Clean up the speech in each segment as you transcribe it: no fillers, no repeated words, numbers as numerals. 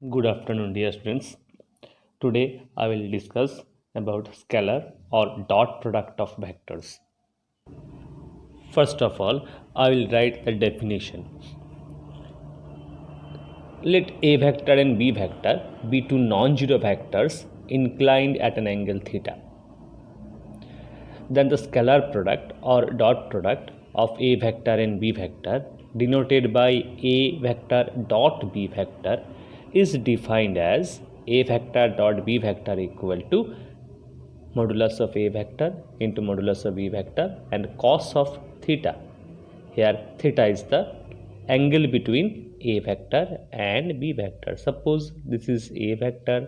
Good afternoon, dear students. Today I will discuss about scalar or dot product of vectors. First of all, I will write the definition. Let A vector and B vector be two non-zero vectors inclined at an angle theta. Then the scalar product or dot product of A vector and B vector, denoted by A vector dot B vector, is defined as A vector dot B vector equal to modulus of A vector into modulus of B vector and cos of theta. Here theta is the angle between A vector and B vector. Suppose this is A vector.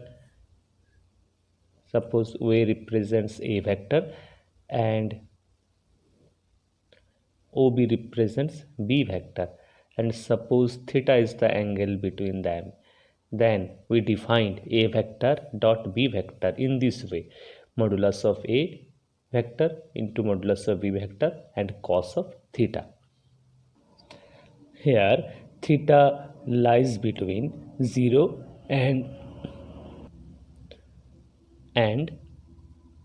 Suppose O represents A vector and OB represents B vector, and suppose theta is the angle between them. Then we defined A vector dot B vector in this way: modulus of A vector into modulus of B vector and cos of theta. Here theta lies between 0 and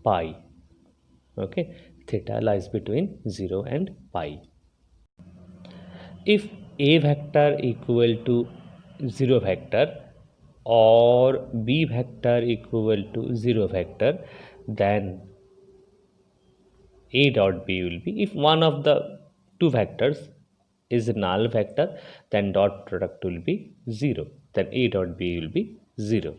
pi. Okay, theta lies between 0 and pi. If A vector equal to 0 vector or B vector equal to 0 vector, then A dot B will be, if one of the two vectors is a null vector, then dot product will be 0, then A dot B will be 0.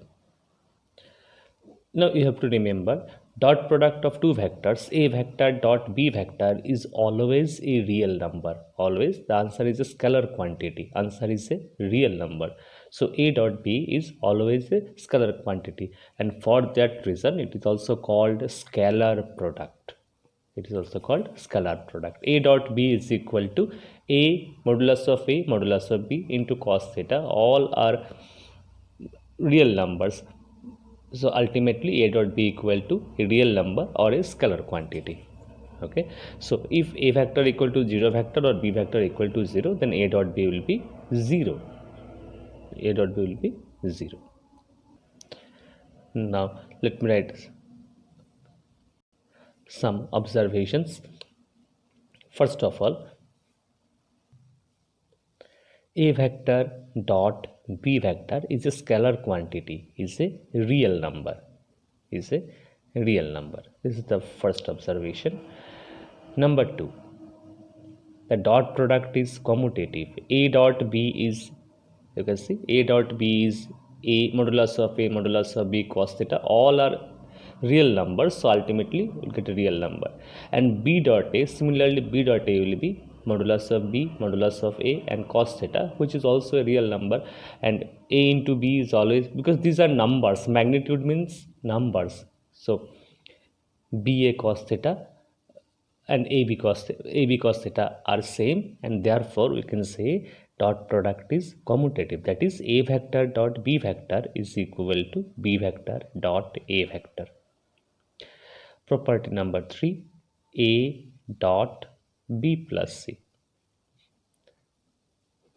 Now you have to remember, dot product of two vectors, A vector dot B vector, is always a real number. Always the answer is a scalar quantity. Answer is a real number. So A dot B is always a scalar quantity, and for that reason it is also called scalar product. It is also called scalar product. A dot B is equal to A modulus of A modulus of B into cos theta. All are real numbers. So ultimately A dot B equal to a real number or a scalar quantity. Okay. So if A vector equal to 0 vector or B vector equal to 0, then A dot B will be 0. A dot B will be 0. Now let me write some observations. First of all, A vector dot B vector is a scalar quantity, is a real number, is a real number. This is the first observation. Number 2, the dot product is commutative. A dot B is, you can see, A dot B is A modulus of A modulus of B cos theta. All are real numbers, so ultimately we'll get a real number. And B dot A, similarly B dot A will be modulus of B modulus of A and cos theta, which is also a real number. And A into B is always, because these are numbers, magnitude means numbers, so BA cos theta and AB cos theta are same, and therefore we can say dot product is commutative. That is, A vector dot B vector is equal to B vector dot A vector. Property number 3, A dot B plus C.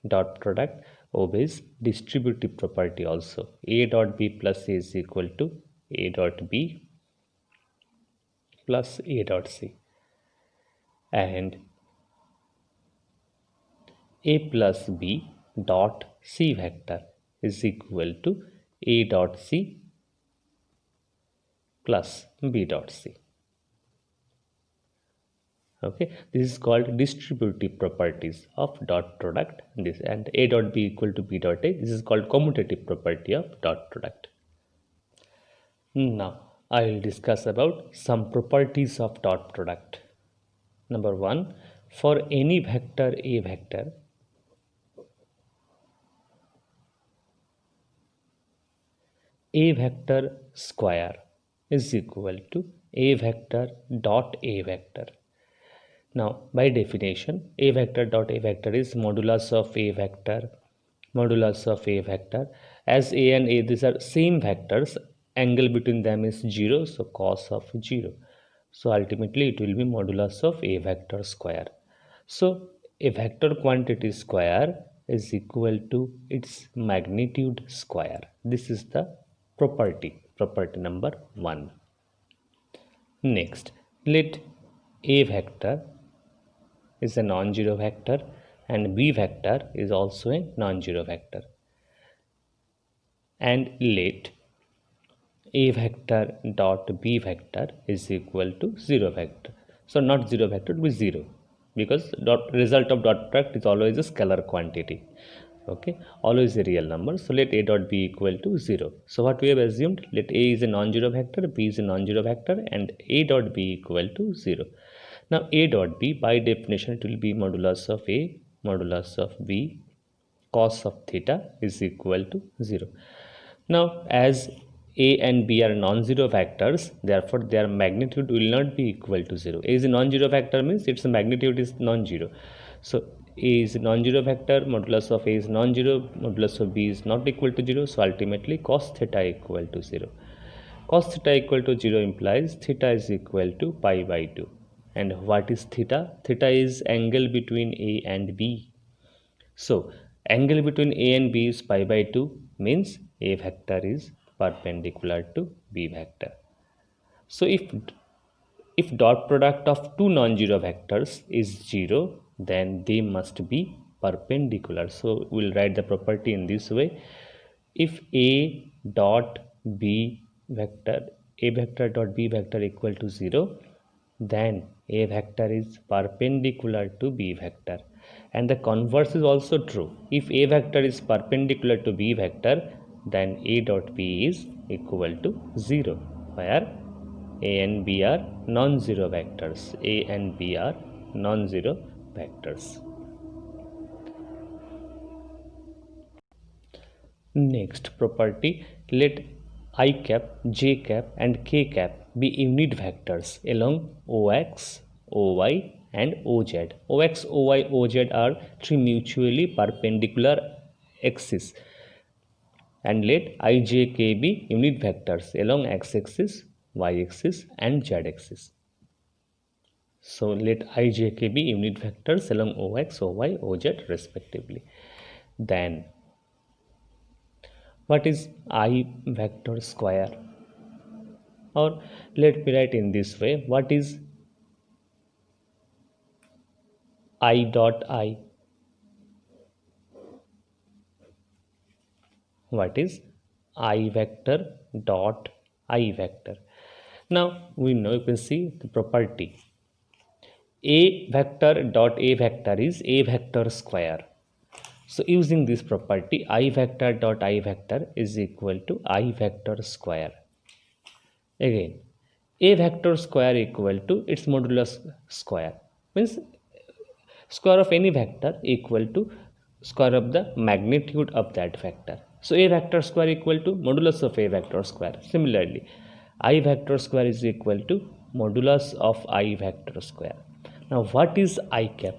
Dot product obeys distributive property also. A dot B plus C is equal to A dot B plus A dot C, and A plus B dot C vector is equal to A dot C plus B dot C. Okay, this is called distributive properties of dot product. This, and A dot B equal to B dot A, this is called commutative property of dot product. Now I will discuss about some properties of dot product. Number 1, for any vector A vector, A vector square is equal to A vector dot A vector. Now by definition, A vector dot A vector is modulus of A vector modulus of A vector. As A and A, these are same vectors, angle between them is 0, so cos of 0. So ultimately it will be modulus of A vector square. So a vector quantity square is equal to its magnitude square. This is the property number 1. Next, let A vector is a non-zero vector and B vector is also a non-zero vector, and let A vector dot B vector is equal to 0 vector. So not 0 vector, it will be 0, because result of dot product is always a scalar quantity. Okay, always a real number. So let A dot B equal to 0. So what we have assumed, let A is a non-zero vector, B is a non-zero vector, and A dot B equal to 0. Now A dot B, by definition, it will be modulus of A modulus of B cos of theta is equal to 0. Now as A and B are non-zero vectors, therefore their magnitude will not be equal to 0. A is a non-zero vector means its magnitude is non-zero. So A is a non-zero vector, modulus of A is non-zero, modulus of B is not equal to 0. So ultimately cos theta equal to 0. Cos theta equal to 0 implies theta is equal to pi by 2. And what is theta? Theta is angle between A and B. So angle between A and B is pi by 2, means A vector is perpendicular to B vector. So if dot product of two non-zero vectors is 0, then they must be perpendicular. So we'll write the property in this way. If A dot B vector, A vector dot B vector equal to 0, then A vector is perpendicular to B vector. And the converse is also true. If A vector is perpendicular to B vector, then A dot B is equal to 0, where A and B are non-zero vectors. A and B are non-zero vectors. Next property, let I cap, j cap and k cap be unit vectors along OX, OY and OZ. OX, OY, OZ are three mutually perpendicular axes, and let ij, k be unit vectors along x-axis, y-axis and z-axis. So let ij, k be unit vectors along OX, OY, OZ respectively. Then what is I vector square? Or let me write in this way, what is I dot I? What is I vector dot I vector? Now we know, you can see the property. A vector dot A vector is A vector square. So using this property, I vector dot I vector is equal to I vector square. Again, A vector square equal to its modulus square, means square of any vector equal to square of the magnitude of that vector. So A vector square equal to modulus of A vector square. Similarly, I vector square is equal to modulus of I vector square. Now what is I cap?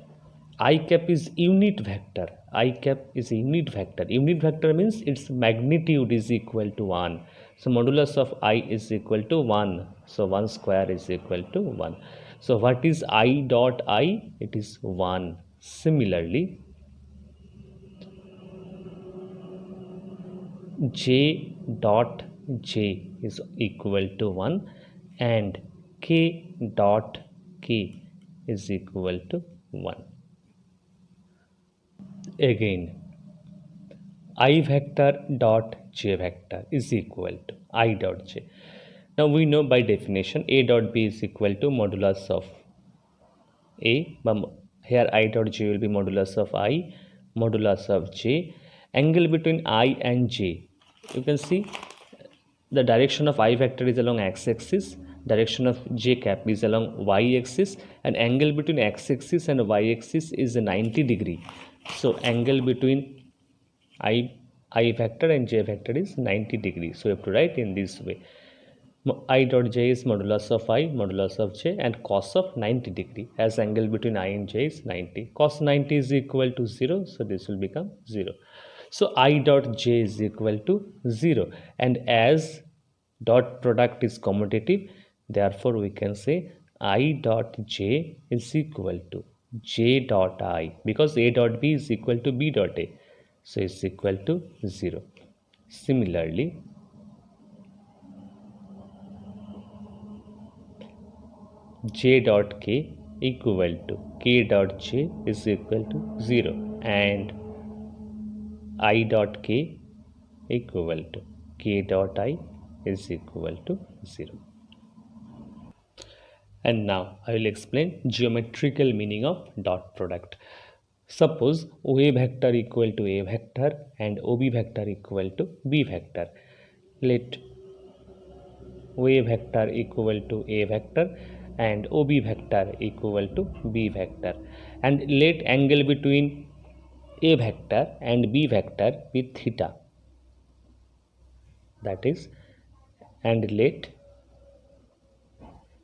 I cap is unit vector. I cap is a unit vector. Unit vector means its magnitude is equal to 1. So modulus of I is equal to 1. So 1 square is equal to 1. So what is I dot I? It is 1. Similarly, j dot j is equal to 1 and k dot k is equal to 1. Again, I vector dot j vector is equal to I dot j. Now we know by definition A dot B is equal to modulus of A. Here I dot j will be modulus of I, modulus of j. Angle between I and j, you can see the direction of I vector is along x-axis, direction of j cap is along y-axis, and angle between x-axis and y-axis is 90 degree. So angle between I vector and j vector is 90 degree. So you have to write in this way. I dot j is modulus of I, modulus of j, and cos of 90 degree, as angle between I and j is 90. Cos 90 is equal to 0, so this will become 0. So I dot j is equal to 0, and as dot product is commutative, therefore we can say I dot j is equal to j dot I, because A dot B is equal to B dot A, so it's equal to 0. Similarly, j dot k equal to k dot j is equal to 0 and I dot k equal to k dot I is equal to 0. And now I will explain geometrical meaning of dot product. Suppose OA vector equal to A vector and OB vector equal to B vector. Let OA vector equal to A vector and OB vector equal to B vector, and let angle between A vector and B vector be theta, that is, and let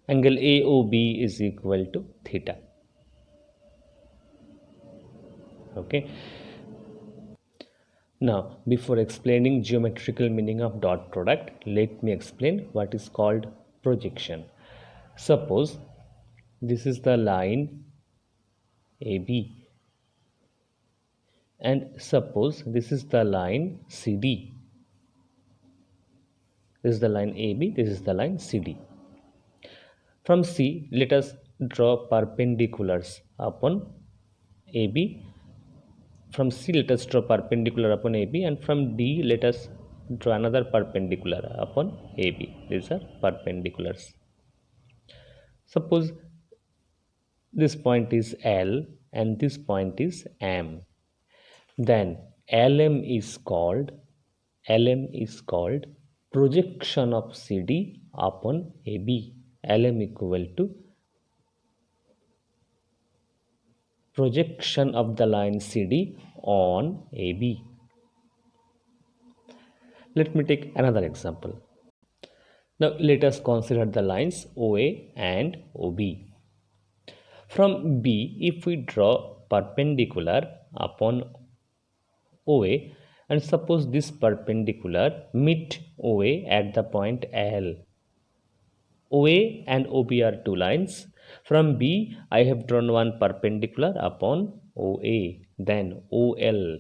angle AOB is equal to theta. Okay. Now, before explaining geometrical meaning of dot product, let me explain what is called projection. Suppose this is the line AB and suppose this is the line CD. This is the line AB, this is the line CD. From C, let us draw perpendiculars upon AB. From C, let us draw perpendicular upon AB, and from D, let us draw another perpendicular upon AB. These are perpendiculars. Suppose this point is L and this point is M. Then LM is called projection of CD upon AB. LM equal to projection of the line CD on AB. Let me take another example. Now let us consider the lines OA and OB. From B, if we draw perpendicular upon OA, and suppose this perpendicular meet OA at the point L. OA and OB are two lines. From B, I have drawn one perpendicular upon OA. Then OL.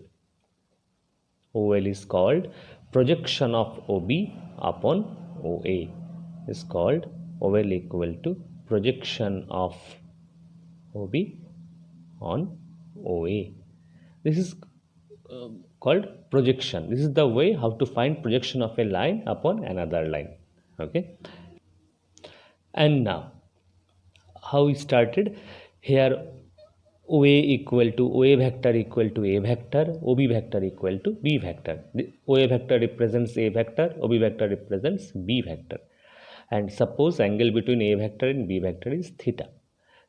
OL is called projection of OB upon OA. Is called OL equal to projection of OB on OA. This is called projection. This is the way how to find projection of a line upon another line. Okay. And now, how we started here, OA equal to OA vector equal to A vector, OB vector equal to B vector. The OA vector represents A vector, OB vector represents B vector. And suppose angle between A vector and B vector is theta.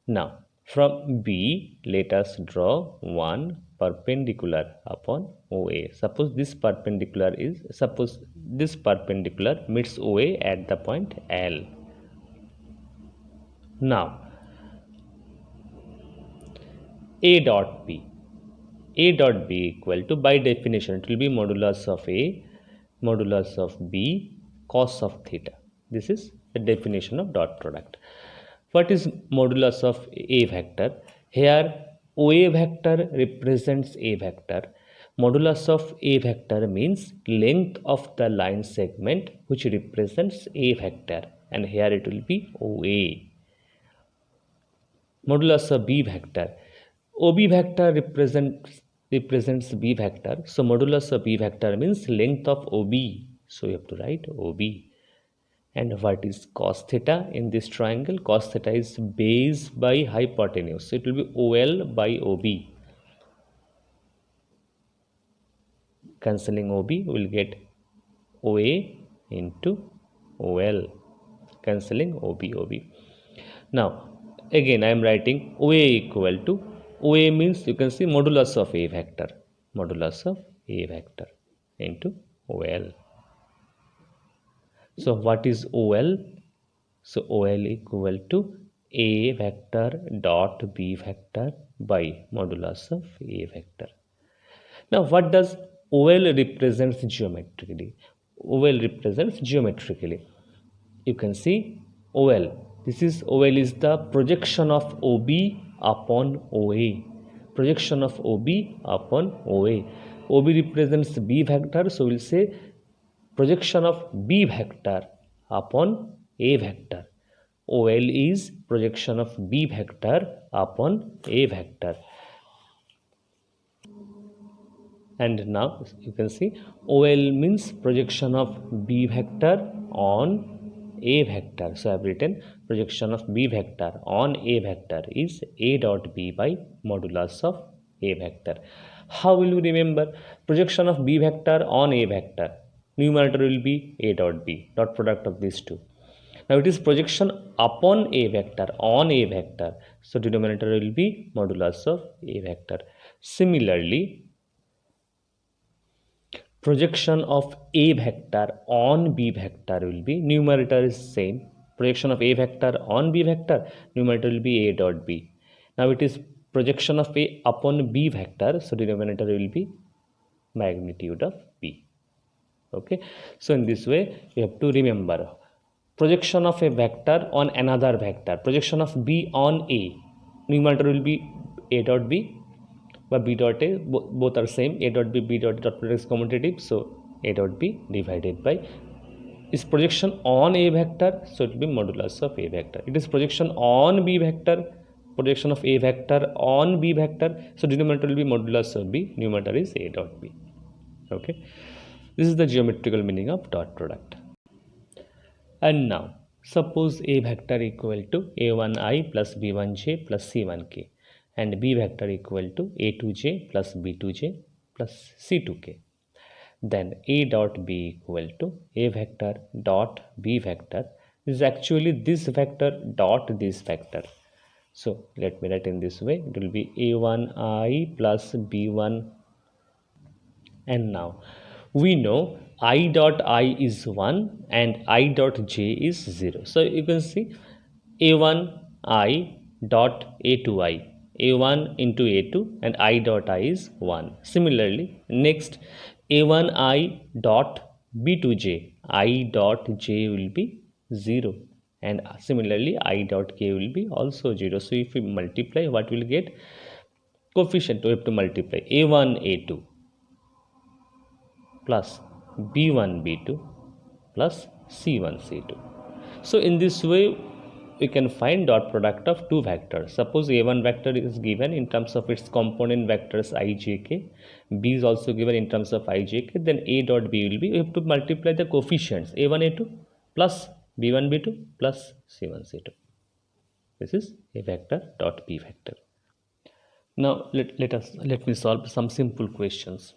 Now, from B, let us draw one perpendicular upon OA. Suppose this perpendicular meets OA at the point L. Now, A dot B equal to, by definition, it will be modulus of A, modulus of B, cos of theta. This is the definition of dot product. What is modulus of A vector? Here, OA vector represents A vector. Modulus of A vector means length of the line segment which represents A vector, and here it will be OA. Modulus of B vector. OB vector represents B vector. So modulus of B vector means length of OB. So you have to write OB. And what is cos theta in this triangle? Cos theta is base by hypotenuse. So it will be OL by OB. Cancelling OB, we will get OA into OL. Cancelling OB. Now, again I am writing OA equal to, OA means you can see modulus of A vector. Modulus of A vector into OL. So what is OL? So OL equal to A vector dot B vector by modulus of A vector. Now what does OL represents geometrically? OL represents geometrically. You can see OL. This is OL is the projection of OB upon OA. Projection of OB upon OA. OB represents B vector, so we'll say projection of B vector upon A vector. OL is projection of B vector upon A vector. And now you can see OL means projection of B vector on A vector. So I have written projection of B vector on A vector is A dot B by modulus of A vector. How will you remember projection of B vector on A vector? Numerator will be A dot B, dot product of these two. Now it is projection upon A vector on A vector. So denominator will be modulus of A vector. Similarly, projection of A vector on B vector will be, numerator is same, projection of A vector on B vector, numerator will be A dot B. Now it is projection of A upon B vector, so denominator will be magnitude of B. Okay, so in this way you have to remember projection of a vector on another vector, projection of B on A, numerator will be A dot B, but B dot A, both are same, A dot B, B dot product is commutative, so A dot B divided by is projection on A vector, so it will be modulus of A vector. It is projection on B vector, projection of A vector on B vector, so denominator will be modulus of B, numerator is A dot B. Okay, this is the geometrical meaning of dot product. And now suppose A vector equal to A1I plus B1j plus C1k and B vector equal to A2j plus B2j plus C2k. Then A dot B equal to A vector dot B vector is actually this vector dot this vector. So let me write in this way, it will be A1I plus B1, and now we know I dot I is 1 and I dot j is 0. So you can see A1I dot A2I, A1 into A2 and I dot I is 1. Similarly, next A1I dot B2j, I dot j will be 0, and similarly I dot k will be also 0. So if we multiply, what will get? Coefficient, we have to multiply A1 A2 plus B1 B2 plus C1 C2. So in this way we can find dot product of two vectors. Suppose A1 vector is given in terms of its component vectors I, j, k, B is also given in terms of I, j, k, then A dot B will be, we have to multiply the coefficients A1 A2 plus B1 B2 plus C1 C2. This is A vector dot B vector. Now let me solve some simple questions.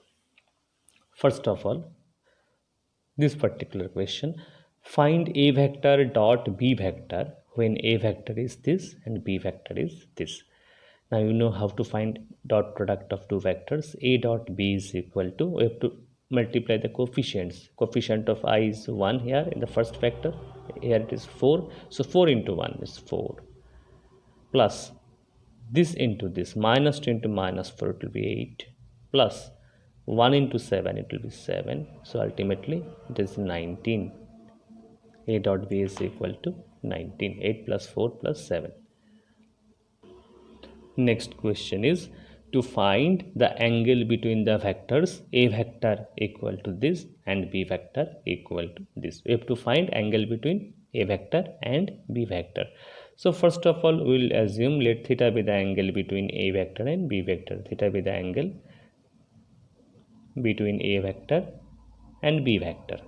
First of all, this particular question, find A vector dot B vector when A vector is this and B vector is this. Now you know how to find dot product of two vectors. A dot B is equal to, we have to multiply the coefficients. Coefficient of I is 1 here in the first vector, here it is 4, so 4 into 1 is 4, plus this into this, minus 2 into minus 4, it will be 8, plus 1 into 7, it will be 7, so ultimately it is 19. A dot B is equal to 19, 8 plus 4 plus 7. Next question is to find the angle between the vectors A vector equal to this and B vector equal to this. We have to find angle between A vector and B vector. So first of all, we will assume, let theta be the angle between A vector and B vector. Theta be the angle between A vector and B vector.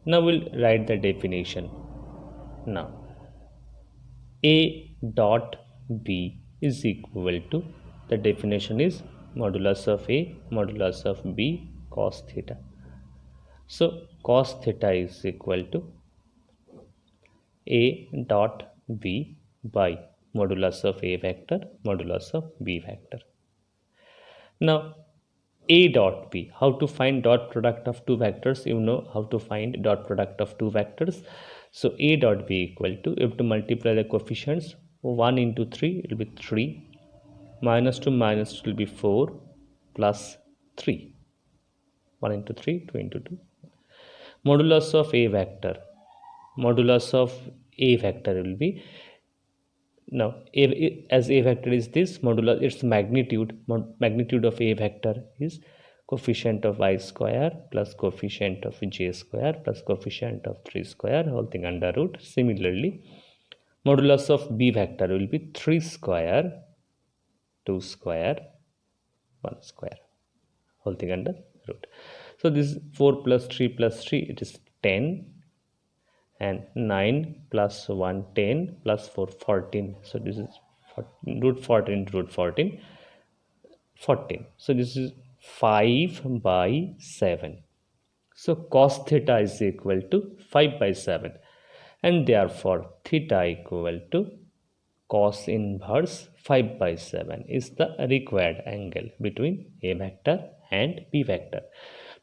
Now we'll write the definition. Now A dot B is equal to, the definition is modulus of A modulus of B cos theta. So cos theta is equal to A dot B by modulus of A vector modulus of B vector. Now A dot B, how to find dot product of two vectors? You know how to find dot product of two vectors. So A dot B equal to, you have to multiply the coefficients. 1 into 3, it will be 3, minus 2 minus 2 will be 4, plus 3, 1 into 3, 2 into 2. Modulus of A vector, modulus of A vector will be, now as A vector is this, modulus its magnitude of A vector is coefficient of I square plus coefficient of j square plus coefficient of 3 square, whole thing under root. Similarly, modulus of b vector will be 3 square, 2 square, 1 square, whole thing under root. So this is 4 plus 3 plus 3, it is 10, and 9 plus 1, 10 plus 4, 14. So this is root 14 root 14, 14. So this is 5 by 7. So cos theta is equal to 5 by 7, and therefore theta equal to cos inverse 5 by 7 is the required angle between a vector and b vector.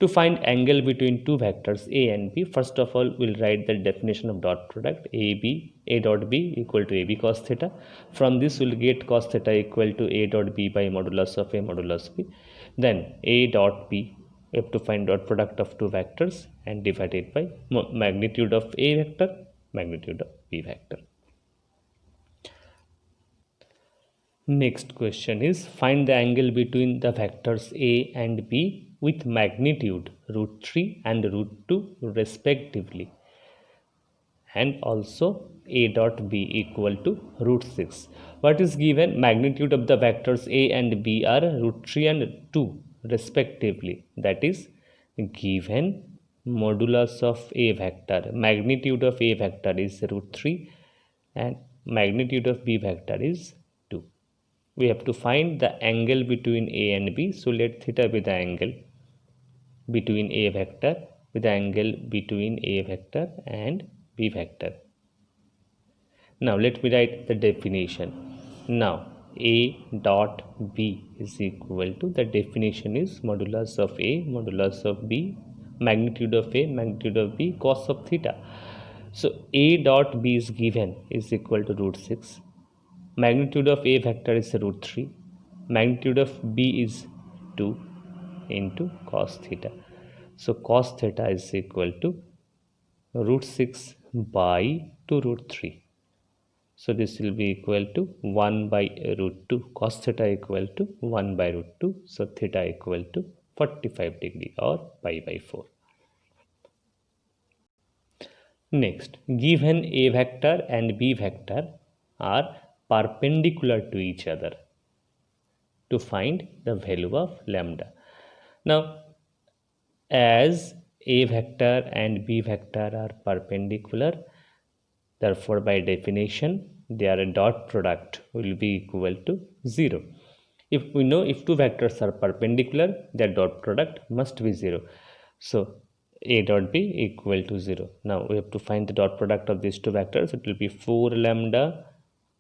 To find angle between two vectors a and b, first of all we'll write the definition of dot product a dot b equal to ab cos theta. From this we'll get cos theta equal to a dot b by modulus of a modulus b. Then a dot b, we have to find dot product of two vectors and divide it by magnitude of a vector, magnitude of b vector. Next question is find the angle between the vectors a and b with magnitude root 3 and root 2 respectively, and also a dot b equal to root 6. What is given? Magnitude of the vectors a and b are root 3 and 2 respectively. That is given modulus of a vector, magnitude of a vector is root 3 and magnitude of b vector is 2. We have to find the angle between a and b. So let theta be the angle between a vector, with the angle between a vector and b vector. Now let me write the definition. Now a dot b is equal to, the definition is modulus of a, modulus of b, magnitude of a, magnitude of b, cos of theta. So a dot b is given is equal to root 6. Magnitude of a vector is root 3. Magnitude of b is 2 into cos theta. So cos theta is equal to root 6 by 2 root 3. So this will be equal to 1 by root 2. Cos theta equal to 1 by root 2. So theta equal to 45 degree or pi by 4. Next, given a vector and b vector are perpendicular to each other, to find the value of lambda. Now, as a vector and b vector are perpendicular, therefore by definition their dot product will be equal to 0. If we know if two vectors are perpendicular, their dot product must be 0. So a dot b equal to 0. Now we have to find the dot product of these two vectors. It will be 4 lambda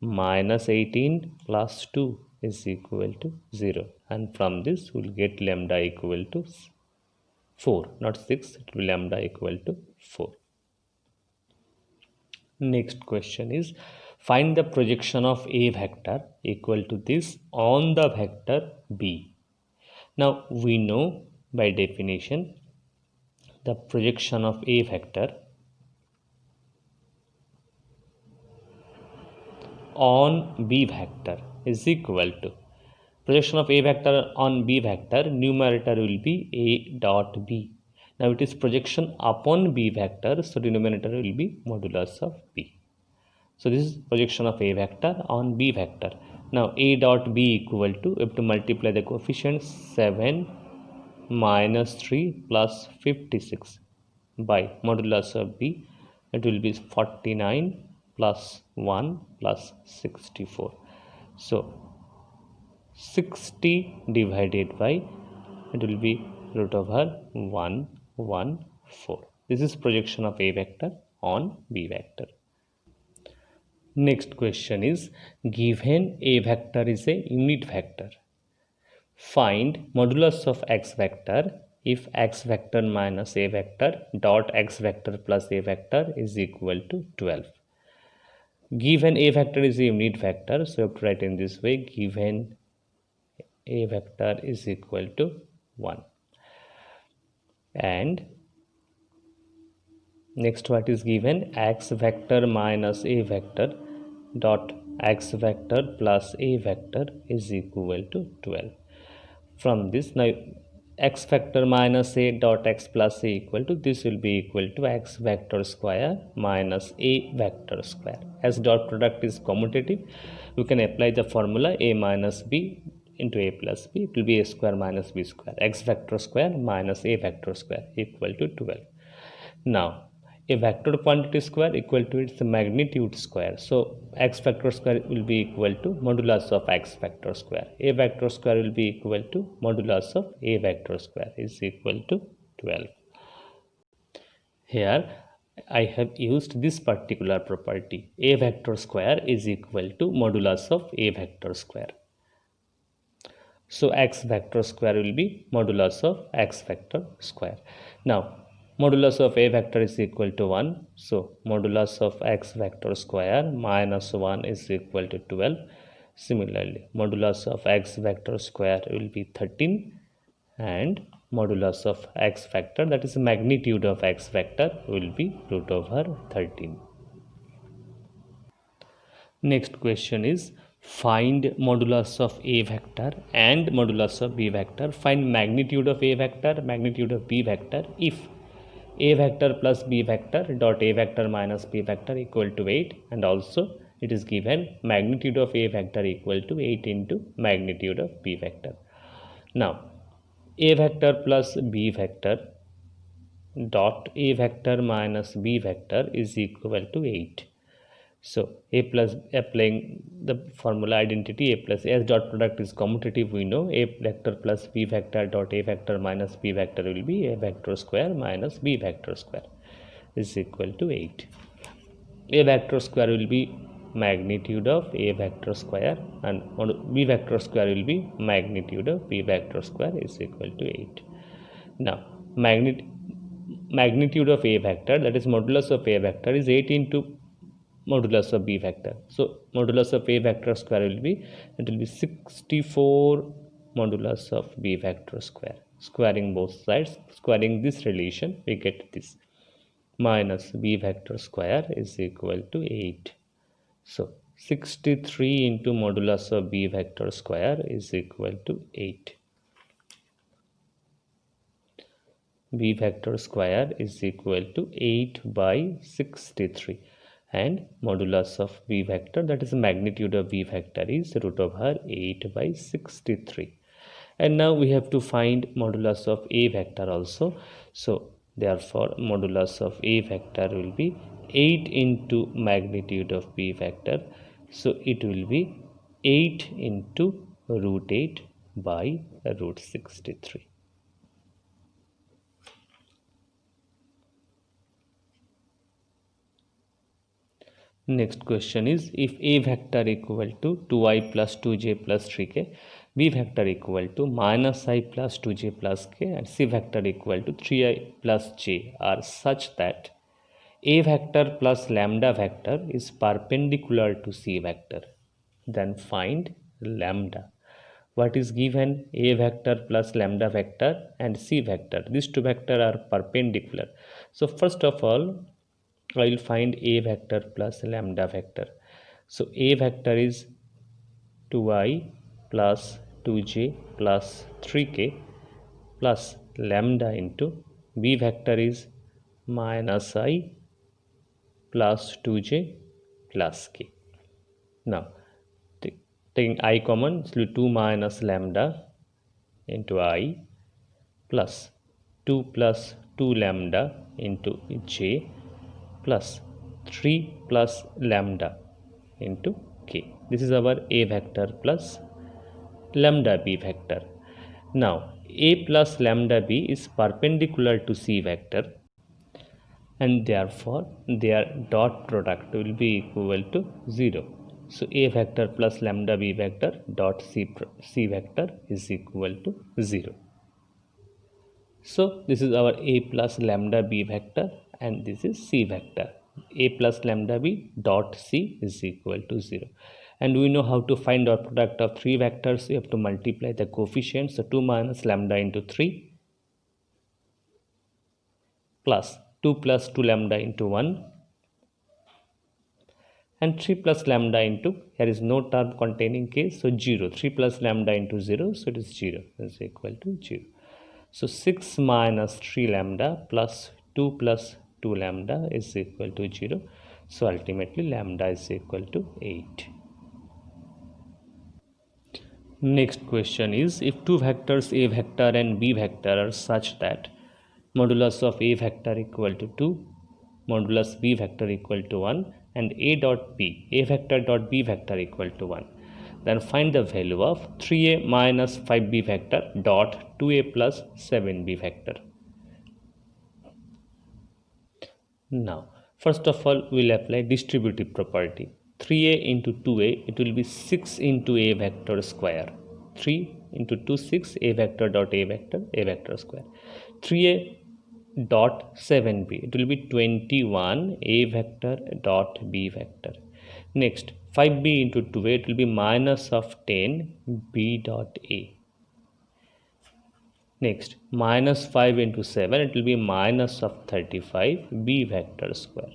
minus 18 plus 2 is equal to 0, and from this we will get lambda equal to 4, not 6. It will be lambda equal to 4. Next question is find the projection of a vector equal to this on the vector b. Now we know by definition the projection of a vector on b vector is equal to, projection of a vector on b vector, numerator will be a dot b. Now it is projection upon b vector, so denominator will be modulus of b. So this is projection of a vector on b vector. Now a dot b equal to, we have to multiply the coefficients 7 minus 3 plus 56 by modulus of b. It will be 49 plus 1 plus 64. So 60 divided by, it will be root over 114. This is projection of a vector on b vector. Next question is given a vector is a unit vector, find modulus of x vector if x vector minus a vector dot x vector plus a vector is equal to 12. Given a vector is a unit vector, so you have to write in this way, given a vector is equal to 1. And next, what is given? X vector minus a vector dot x vector plus a vector is equal to 12. From this, now x factor minus a dot x plus a equal to, this will be equal to x vector square minus a vector square. As dot product is commutative, we can apply the formula a minus b into a plus b. It will be a square minus b square. X vector square minus a vector square equal to 12. Now a vector quantity square equal to its magnitude square. So x vector square will be equal to modulus of x vector square. A vector square will be equal to modulus of a vector square is equal to 12. Here I have used this particular property. A vector square is equal to modulus of a vector square. So x vector square will be modulus of x vector square. Now modulus of a vector is equal to 1. So modulus of x vector square minus 1 is equal to 12. Similarly, modulus of x vector square will be 13, and modulus of x vector, that is magnitude of x vector, will be root over 13. Next question is, find modulus of a vector and modulus of b vector. Find magnitude of a vector, magnitude of b vector if a vector plus b vector dot a vector minus b vector equal to 8, and also it is given magnitude of a vector equal to 8 into magnitude of b vector. Now a vector plus b vector dot a vector minus b vector is equal to 8. So a plus, applying the formula identity a plus, as dot product is commutative, we know a vector plus b vector dot a vector minus b vector will be a vector square minus b vector square is equal to 8. A vector square will be magnitude of a vector square, and b vector square will be magnitude of b vector square is equal to 8. Now magnitude of a vector, that is modulus of a vector, is 8 into modulus of b vector. So modulus of a vector square will be, it will be 64 modulus of b vector square. Squaring both sides, squaring this relation, we get this minus b vector square is equal to 8. So 63 into modulus of b vector square is equal to 8. B vector square is equal to 8 by 63, and modulus of b vector, that is magnitude of b vector, is root over 8 by 63. And now we have to find modulus of a vector also. So therefore modulus of a vector will be 8 into magnitude of b vector. So it will be 8 into root 8 by root 63. Next question is, if a vector equal to 2i plus 2j plus 3k, b vector equal to minus I plus 2j plus k, and c vector equal to 3i plus j are such that a vector plus lambda vector is perpendicular to c vector, then find lambda. What is given? A vector plus lambda vector and c vector. These two vectors are perpendicular. So first of all, I will find a vector plus lambda vector. So a vector is 2i plus 2j plus 3k plus lambda into b vector is minus I plus 2j plus k. Now taking I common, so 2 minus lambda into I plus 2 plus 2 lambda into j plus 3 plus lambda into k. This is our a vector plus lambda b vector. Now a plus lambda b is perpendicular to c vector, and therefore their dot product will be equal to 0. So a vector plus lambda b vector dot c vector is equal to 0. So this is our a plus lambda b vector, and this is c vector. A plus lambda b dot c is equal to 0. And we know how to find dot product of three vectors. We have to multiply the coefficients. So 2 minus lambda into 3 plus 2 plus 2 lambda into 1 and 3 plus lambda into, here is no term containing k, so 0. 3 plus lambda into 0, so it is 0 is equal to 0. So 6 minus 3 lambda plus 2 plus 2 lambda is equal to 0. So ultimately lambda is equal to 8. Next question is, if two vectors a vector and b vector are such that modulus of a vector equal to 2, modulus b vector equal to 1, and a dot b, a vector dot b vector equal to 1, then find the value of 3a minus 5b vector dot 2a plus 7b vector. Now, first of all, we'll apply distributive property. 3a into 2a, it will be 6 into a vector square. 3 into 2, 6, a vector dot a vector square. 3a dot 7b, it will be 21 a vector dot b vector. Next, 5b into 2a, it will be minus of 10 b dot a. Next, minus 5 into 7, it will be minus of 35 b vector square.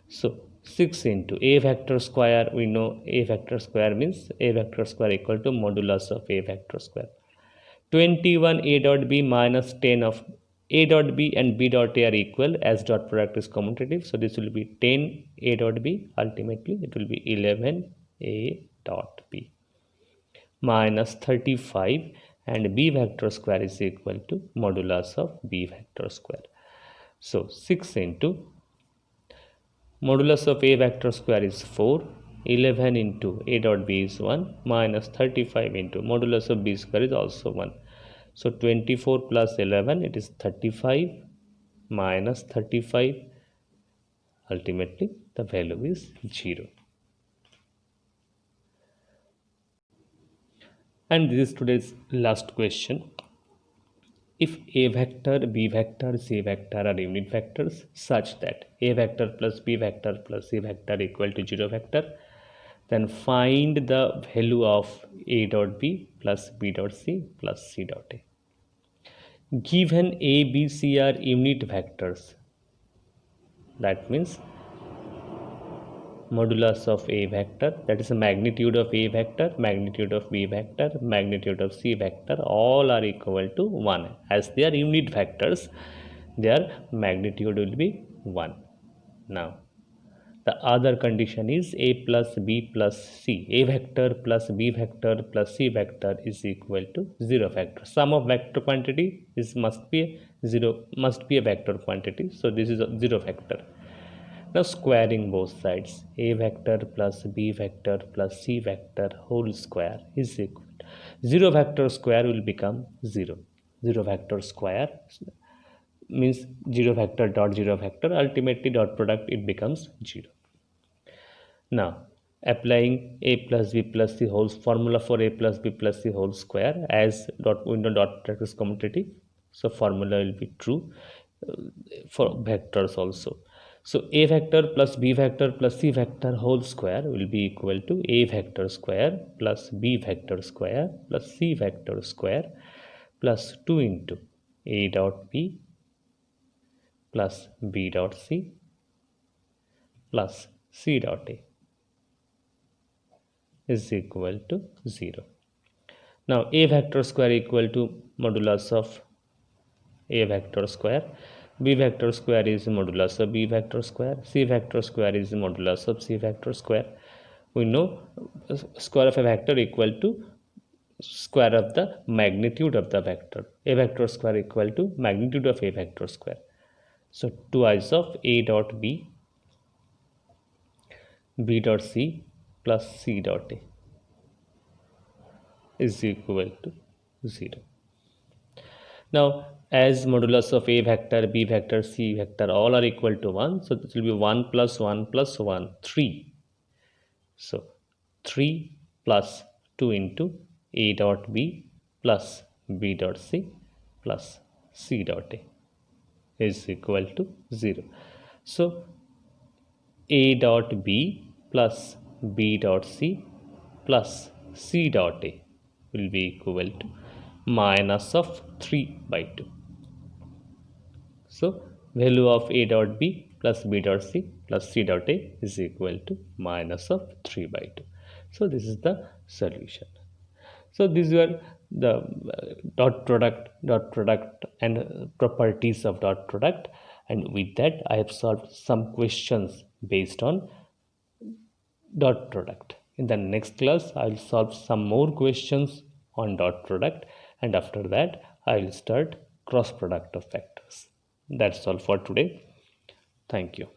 So 6 into a vector square, we know a vector square means a vector square equal to modulus of a vector square. 21 a dot b minus 10 of a dot b and b dot a are equal as dot product is commutative. So this will be 10 a dot b, ultimately it will be 11 a dot b minus 35, and b vector square is equal to modulus of b vector square. So 6 into modulus of a vector square is 4, 11 into a dot b is 1, minus 35 into modulus of b square is also 1. So 24 plus 11, it is 35, minus 35, ultimately the value is 0. And this is today's last question. If a vector, b vector, c vector are unit vectors such that a vector plus b vector plus c vector equal to 0 vector, then find the value of a dot b plus b dot c plus c dot a. Given a, b, c are unit vectors, that means modulus of a vector, that is the magnitude of a vector, magnitude of b vector, magnitude of c vector, all are equal to 1. As they are unit vectors, their magnitude will be 1. Now, the other condition is a plus b plus c, a vector plus b vector plus c vector is equal to 0 vector. Sum of vector quantity is must be a vector quantity. So this is a 0 vector. Now squaring both sides, a vector plus b vector plus c vector whole square is equal to 0 vector square will become 0. 0 vector square means 0 vector dot 0 vector, ultimately dot product it becomes 0. Now applying a plus b plus c whole formula for a plus b plus c whole square, as dot window dot product is commutative, so formula will be true for vectors also. So a vector plus b vector plus c vector whole square will be equal to a vector square plus b vector square plus c vector square plus 2 into a dot b plus b dot c plus c dot a is equal to 0. Now a vector square equal to modulus of a vector square, b vector square is modulus of b vector square, c vector square is modulus of c vector square. We know square of a vector equal to square of the magnitude of the vector. A vector square equal to magnitude of a vector square. So twice of a dot b, b dot c plus c dot a is equal to 0. Now as modulus of a vector, b vector, c vector all are equal to 1, so this will be 1 plus 1 plus 1, 3. So 3 plus 2 into a dot b plus b dot c plus c dot a is equal to 0. So a dot b plus b dot c plus c dot a will be equal to minus of 3 by 2. So value of a dot b plus b dot c plus c dot a is equal to minus of 3 by 2. So this is the solution. So these were the dot product and properties of dot product, and with that I have solved some questions based on dot product. In the next class I will solve some more questions on dot product, and after that I will start cross product of factors. That's all for today. Thank you.